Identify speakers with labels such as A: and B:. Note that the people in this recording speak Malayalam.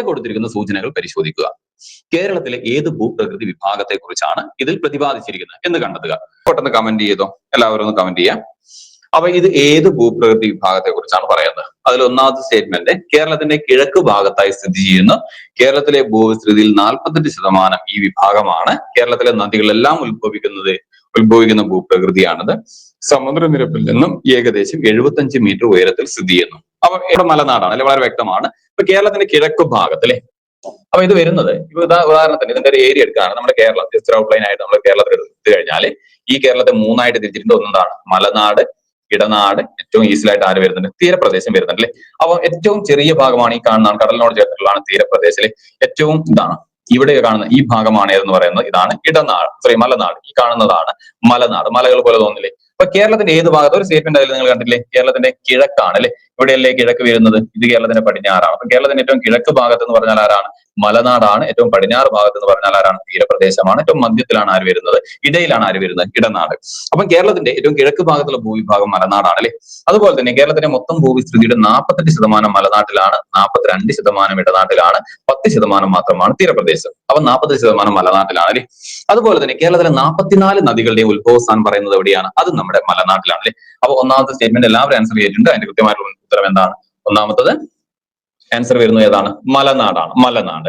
A: കൊടുത്തിരിക്കുന്ന സൂചനകൾ പരിശോധിക്കുക. കേരളത്തിലെ ഏത് ഭൂപ്രകൃതി വിഭാഗത്തെ കുറിച്ചാണ് ഇതിൽ പ്രതിപാദിച്ചിരിക്കുന്നത് എന്ന് കണ്ടെത്തുക. പെട്ടെന്ന് കമന്റ് ചെയ്തോ, എല്ലാവരും ഒന്ന് കമന്റ് ചെയ്യാം. അപ്പൊ ഇത് ഏത് ഭൂപ്രകൃതി വിഭാഗത്തെ കുറിച്ചാണ് പറയുന്നത്? അതിൽ ഒന്നാമത്തെ സ്റ്റേറ്റ്മെന്റ് കേരളത്തിന്റെ കിഴക്ക് ഭാഗത്തായി സ്ഥിതി ചെയ്യുന്ന കേരളത്തിലെ ഭൂവിസ്തൃതിയിൽ 48% ഈ വിഭാഗമാണ്. കേരളത്തിലെ നദികളെല്ലാം ഉത്ഭവിക്കുന്ന ഭൂപ്രകൃതിയാണിത്. സമുദ്രനിരപ്പിൽ നിന്നും ഏകദേശം 75 മീറ്റർ ഉയരത്തിൽ സ്ഥിതി ചെയ്യുന്നു. അപ്പൊ ഇവിടെ മലനാടാണ് അല്ലെ, വളരെ വ്യക്തമാണ്. ഇപ്പൊ കേരളത്തിന്റെ കിഴക്ക് ഭാഗത്ത് അല്ലെ, അപ്പൊ ഇത് വരുന്നത് ഇപ്പൊ ഉദാഹരണത്തിന് ഇതിന്റെ ഒരു ഏരിയ എടുക്കുകയാണ്. നമ്മുടെ കേരളം ജസ്റ്റ് ഔട്ട്ലൈൻ ആയിട്ട് നമ്മൾ കേരളത്തിൽ എടുത്തു കഴിഞ്ഞാൽ ഈ കേരളത്തെ 3ആയിട്ട് തിരിച്ചിട്ടുണ്ട്. ഒന്നാണ് മലനാട്, ഇടനാട്, ഏറ്റവും ഈസിലായിട്ട് ആര് വരുന്നുണ്ട്? തീരപ്രദേശം വരുന്നുണ്ട് അല്ലെ. അപ്പൊ ഏറ്റവും ചെറിയ ഭാഗമാണ് ഈ കാണുന്നതാണ്, കടലിനോട് ചേർന്നിട്ടുള്ളതാണ് തീരപ്രദേശം. ഏറ്റവും ഇതാണ് ഇവിടെ കാണുന്ന ഈ ഭാഗമാണ് ഏതെന്ന് പറയുന്നത്, ഇതാണ് ഇടനാട്, മലനാട്. ഈ കാണുന്നതാണ് മലനാട്, മലകൾ പോലെ തോന്നില്ലേ. അപ്പൊ കേരളത്തിന്റെ ഏത് ഭാഗത്ത് ഒരു സ്റ്റേറ്റ്മെന്റ് അതിൽ നിങ്ങൾ കണ്ടില്ലേ? കേരളത്തിന്റെ കിഴക്കാണ് അല്ലെ. ഇവിടെയല്ലേ കിഴക്ക് വരുന്നത്? ഇത് കേരളത്തിന്റെ പടിഞ്ഞാറാണ്. അപ്പൊ കേരളത്തിന്റെ ഏറ്റവും കിഴക്ക് ഭാഗത്ത് എന്ന് പറഞ്ഞാൽ ആരാണ്? മലനാടാണ്. ഏറ്റവും പടിഞ്ഞാറ് ഭാഗത്ത് എന്ന് പറഞ്ഞാൽ ആരാണ്? തീരപ്രദേശമാണ്. ഏറ്റവും മധ്യത്തിലാണ് ആര് വരുന്നത്? ഇടയിലാണ് ആര് വരുന്നത്? ഇടനാട്. അപ്പം കേരളത്തിന്റെ ഏറ്റവും കിഴക്ക് ഭാഗത്തുള്ള ഭൂവിഭാഗം മലനാടാണ് അല്ലെ. അതുപോലെ തന്നെ കേരളത്തിന്റെ മൊത്തം ഭൂവിസ്തൃതിയുടെ 48% മലനാട്ടിലാണ്, 42% ഇടനാട്ടിലാണ്, 10% മാത്രമാണ് തീരപ്രദേശം. അപ്പൊ 40% മലനാട്ടിലാണ് അല്ലെ. അതുപോലെ തന്നെ കേരളത്തിലെ 44 നദികളുടെയും ഉത്ഭവസ്ഥാനം പറയുന്നത് എവിടെയാണ്? അത് നമ്മുടെ മലനാട്ടിലാണ് അല്ലെ. അപ്പൊ ഒന്നാമത്തെ സ്റ്റേറ്റ്മെന്റ് എല്ലാവരും ആൻസർ ചെയ്തിട്ടുണ്ട്. അതിന്റെ കൃത്യമായിട്ടുള്ള ഉത്തരം എന്താണ്? ഒന്നാമത്തത് ആൻസർ വരുന്നത് ഏതാണ്? മലനാടാണ്, മലനാട്.